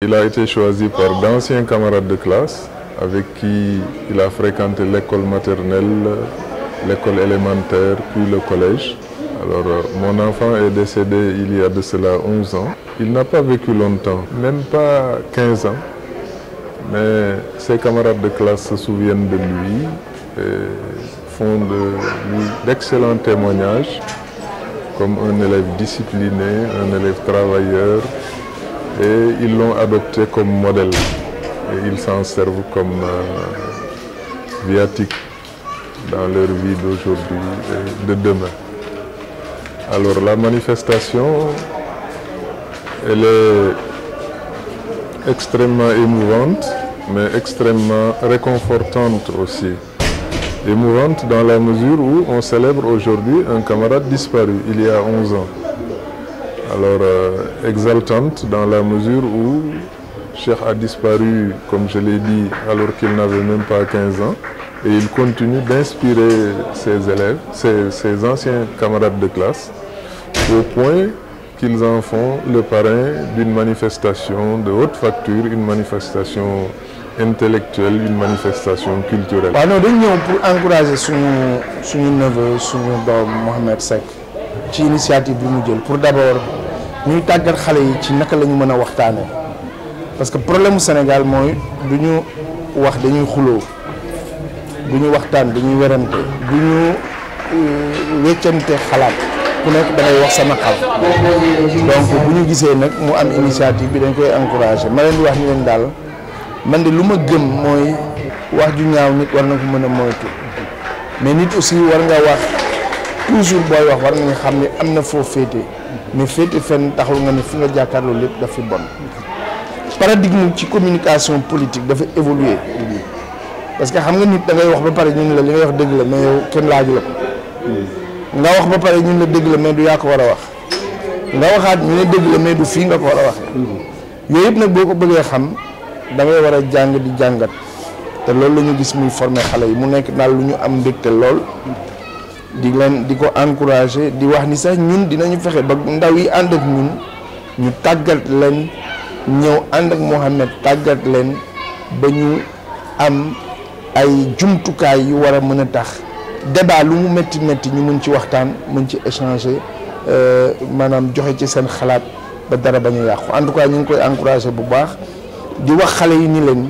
Il a été choisi par d'anciens camarades de classe avec qui il a fréquenté l'école maternelle, l'école élémentaire, puis le collège. Alors, mon enfant est décédé il y a de cela 11 ans. Il n'a pas vécu longtemps, même pas 15 ans. Mais ses camarades de classe se souviennent de lui et font de lui d'excellents témoignages comme un élève discipliné, un élève travailleur, et ils l'ont adopté comme modèle. Et ils s'en servent comme viatique dans leur vie d'aujourd'hui et de demain. Alors la manifestation, elle est extrêmement émouvante, mais extrêmement réconfortante aussi. Émouvante dans la mesure où on célèbre aujourd'hui un camarade disparu il y a 11 ans. Alors exaltante dans la mesure où Cheikh a disparu, comme je l'ai dit, alors qu'il n'avait même pas 15 ans, et il continue d'inspirer ses élèves, ses anciens camarades de classe, au point qu'ils en font le parrain d'une manifestation de haute facture, une manifestation intellectuelle, une manifestation culturelle. waaw non dañu ñëw pour encourager suñu neveu suñu doom Mohamed Seck ci initiative bi mu jël pour d'abord ñuy tàggat xale yi ci naka la ñu mën a waxtaanee parce que problème mu Sénégal mooy du ñu wax dañuy xuloo du ñu waxtaan dañuy werante du ñu weccante xalaat ku nekk da ngay wax sa naqar donc bu ñu gisee nag mu am initiative bi dañ koy encourager ma leen di wax ni leen daal man de lu ma gëm mooy wax ju ñaaw nit war na ko mën a moytu mais nit aussi war nga wax toujours booy wax war nga xam ne am na foo féete mais féete fenn taxul nga ne fi nga jàkkaarloo lépp dafa bon. paradigme ci communication politique dafa évoluer parce que xam nga nit da ngay wax ba pare ñun la li ngay wax dëgg la mais yow kenn laaju la ko nga wax ba pare ñun la dëgg la mais du yaa ko war a wax nga waxaat ñu ne dëgg la mais du fii nga ko war a waxee yooyu yëpp nag boo ko bëggee xam da ngay war a jàng di jàngat te loolu la ñu gis muy former xale yi mu nekk daal lu ñu am mbégte lool di leen di ko encourager di wax ni sax ñun dinañu fexe ba ndaw yi ànd ak ñun ñu tàggat leen ñëw ànd ak Mohamed tàggat leen ba ñu am ay jumtukaay yu war a mën a tax débat lu mu métti métti ñu mën ci waxtaan mën ci échanger maanaam joxe ci seen xalaat ba dara bañ a yàqu en tout cas ñu ngi koy encourager bu baax di wax xale yi ni leen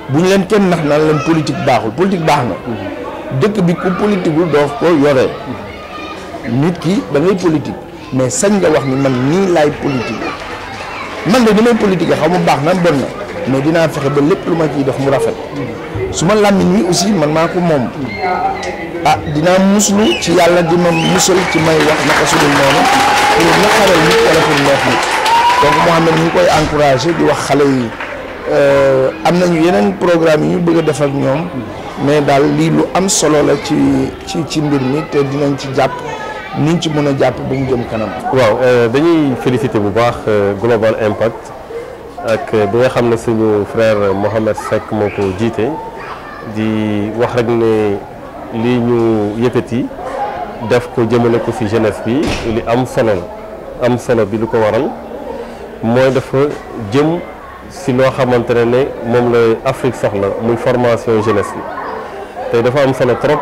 bu ñu leen kenn nax naan leen politique baaxul politique baax na dëkk bi ku politiqueul doo ko yoree nit ki da ngay politique mais sañ nga wax ni man nii laay politique man de ni may politique xaw ma baax na bon na mais dinaa fexe ba lépp lu ma ciy def mu rafet su ma làmmiñ wi aussi man maa ko moom ah dinaa muslu ci yàlla di ma musal ci may wax naka su dul noonu pour naqaral nit wala pour neex nit donc Mohamed ñu ngi koy encouragé di wax xale yi am nañu yeneen programme yi ñu bëgg a def ak ñoom mais daal lii lu am solo la ci mbir mi te dinañ ci jàpp niñ ci mën a jàpp ba mu jëm kanam. waaw dañuy féliciter bu baax Global Impact ak bi nga xam ne suñu frère Mohamed Seck moo ko jiite di wax rek ne lii ñu yëkkati def ko jëmale ko ci jeunesse bi li am solo bi lu ko waral mooy dafa jëm ci loo xamante ne moom la Afrique soxla muy formation jeunesse bi te dafa am solo trop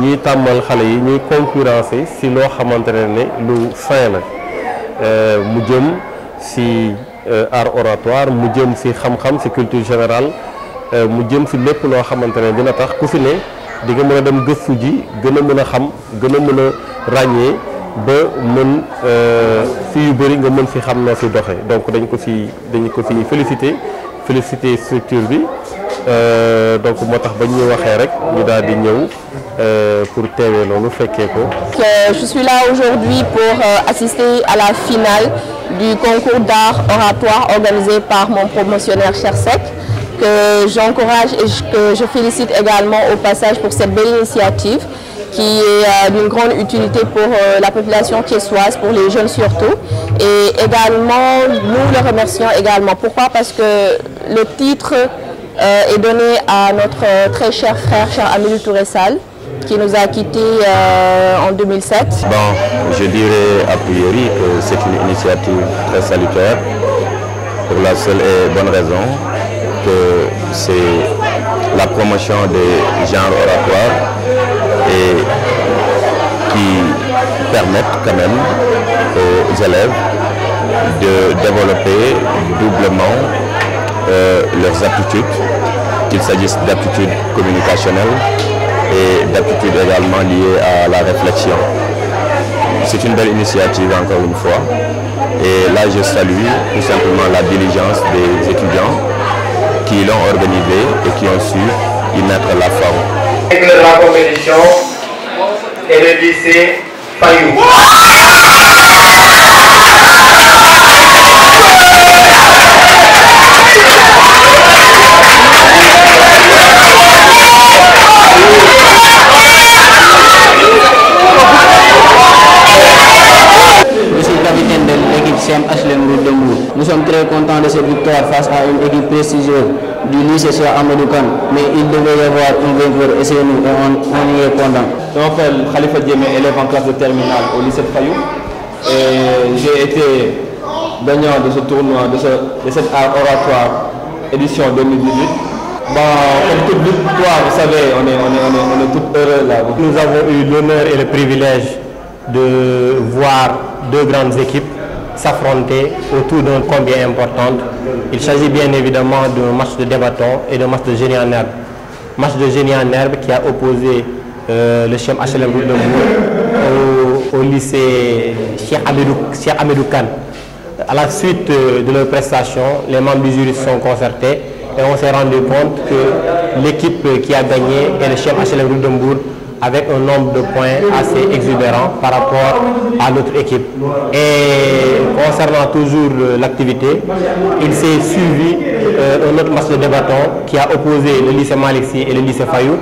ñuy tàmmal xale yi ñuy concurrencer ci loo xamante ne lu sain la mu jëm ci art oratoire mu jëm ci xam-xam ci culture générale mu jëm ci lépp loo xamante ne dina tax ku ci ne di nga mën a dem gëstu ji gën a mën a xam gën a mën a ràññee ba mën ci yu bëri nga mën ci xam noo ci doxee donc dañu ko ci féliciter structure bi donc moo tax ba ñuy waxee rek ñu daal di ñëw pour teewee loolu fekkee ko. Je suis là aujourd'hui pour assister à la finale du concours d'art oratoire organisé par mon promotionnaire Cheikh Seck, que j'encourage et que je félicite également au passage pour cette belle initiative qui est d'une grande utilité pour la population thiessoise, pour les jeunes surtout. Et également, nous le remercions également. Pourquoi? Parce que le titre est donné à notre très cher frère, cher Amilou Touré Sall, qui nous a quittés en 2007. Bon, je dirais a priori que c'est une initiative très salutaire pour la seule et bonne raison que c'est la promotion des genres oratoires et qui permettent quand même aux élèves de développer doublement leurs aptitudes, qu'il s'agisse d'aptitudes communicationnelles et d'aptitudes également liées à la réflexion. C'est une belle initiative encore une fois et là je salue tout simplement la diligence des étudiants qui l'ont organisé et qui ont su y mettre la forme. De la compétition et le lycée Fayou. Capitaine de l'équipe CMHLM Route de Mbour. Nous sommes très contents de cette victoire face à une équipe prestigieuse du lycée Cheikh Amadou Kane, mais il devait y avoir un vainqueur et c'est nous et on y est content. Je m'appelle Khalifa Diémé, élève en classe de terminale au lycée de Fayou et j'ai été gagnant de ce tournoi, de cette art oratoire édition 2018. Comme toute victoire, vous savez, on est tout heureux là. Nous avons eu l'honneur et le privilège de voir deux grandes équipes s'affronter autour d'un combat important. Il s'agit bien évidemment d'un match de débattant et d'un match de génie en herbe. Match de génie en herbe qui a opposé le CMHLM Route de Mbour au lycée Cheikh Amadou Kane. À la suite de leurs prestations, les membres du jury se sont concertés et on s'est rendu compte que l'équipe qui a gagné est le CMHLM Route de Mbour avec un nombre de points assez exubérant par rapport à l'autre équipe. Et concernant toujours l'activité, il s'est suivi un autre match de débattant qui a opposé le lycée Malick Sy et le lycée Fayou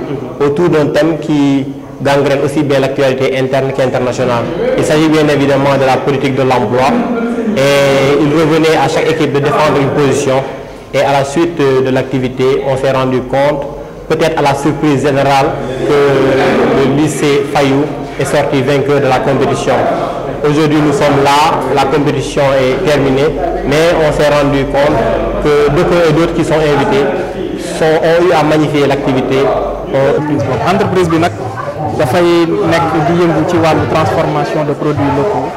autour d'un thème qui gangrène aussi bien l'actualité interne qu'internationale. Il s'agit bien évidemment de la politique de l'emploi et il revenait à chaque équipe de défendre une position et à la suite de l'activité, on s'est rendu compte, peut-être à la surprise générale, que le lycée Fayou est sorti vainqueur de la compétition. Aujourd'hui, nous sommes là, la compétition est terminée, mais on s'est rendu compte que d'aucuns et d'autres qui sont invités ont eu à magnifier l'activité. Entreprise bi nag dafay nekk di yëngu ci wàllu transformation de produits locaux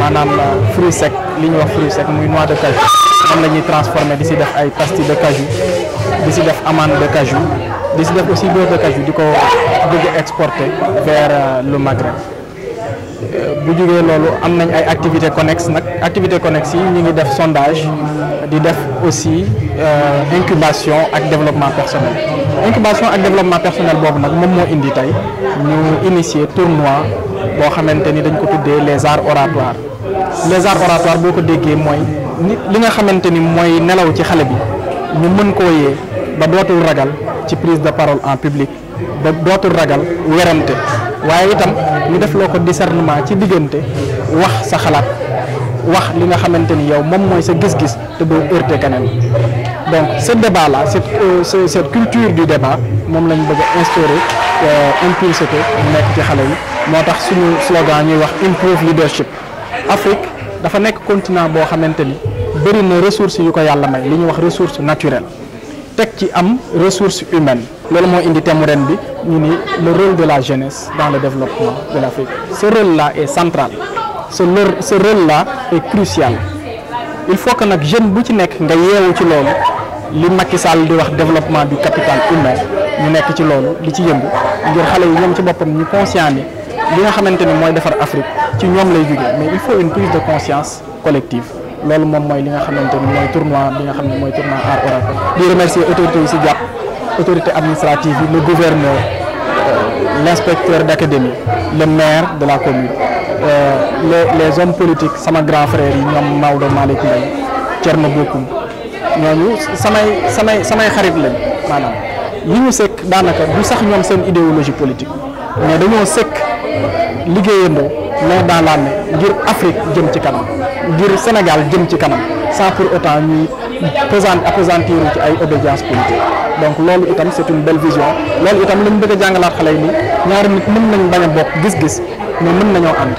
maanaam fruits secs li ñuy wax fruits secs muy noix de cajou moom la ñuy transformer di si def ay pastilles de cajou di si def amande de cajou di si def aussi beurre de cajou di ko bëgg exporter vers le Maghreb. Bu jógee loolu am nañ ay activités connexes nag activités connexes yi ñu ngi def sondage di def aussi incubation ak développement personnel. Incubation ak développement personnel boobu nag moom moo indi tey ñu initier tournoi boo xamante ni dañ ko tuddee les arts oratoires. Les arts oratoires boo ko déggee mooy li nga xamante ni mooy nelaw ci xale bi ñu mën koo yee ba dootul ragal ci prise de parole en public ba dootul ragal werante waaye itam ñu def loo ko discernement ci diggante wax sa xalaat wax li nga xamante ni yow moom mooy sa gis-gis te doo heurter keneen. Donc ce débat là cette culture du débat moom lañ bëgg a instaurer impulser ko nekk ci xale yi moo tax suñu slogan ñuy wax improve leadership. Afrique dafa nekk continent boo xamante ni bëri na ressources yu ko yàlla may li ñuy wax ressource naturelle teg ci am ressource humaine loolu moo indi thème ren bi ñu ni le rôle de la jeunesse dans le développement de l'Afrique. Ce rôle là est central ce rôle là est crucial. Il faut que nag jeune bu ci nekk nga yeewu ci loolu li Macky Sall di wax développement du capital humain ñu nekk ci loolu di ci yëngu ngir xale yi ñoom ci boppam ñu conscient ni li nga xamante ni mooy defar Afrique ci ñoom lay jógee mais il faut une prise de conscience collective loolu moom mooy li nga xamante ni mooy tournoi bi nga xam ne mooy tournoi art oratoire. Di remercier autorités yi si jàpp autorité administrative yi le gouverneur l'inspecteur d'académie le maire de la commune les hommes politiques sama grand frère yi ñoom Maodo Malick Mbaye Thierno Bokoum ñooñu samay xarit lañ maanaam li ñu sekk daanaka du sax ñoom seen idéologie politique mais dañoo sekk liggéeyandoo mais dans la main ngir Afrique jëm ci kanam ngir Sénégal jëm ci kanam sans pour autant ñuy appesantir ci ay obédience politique. Donc loolu itam c'est une belle vision loolu itam lañ bëgg a jàngalaat xale yi ni ñaari nit mën nañ bañ a bokk gis-gis mais mën nañoo ànd.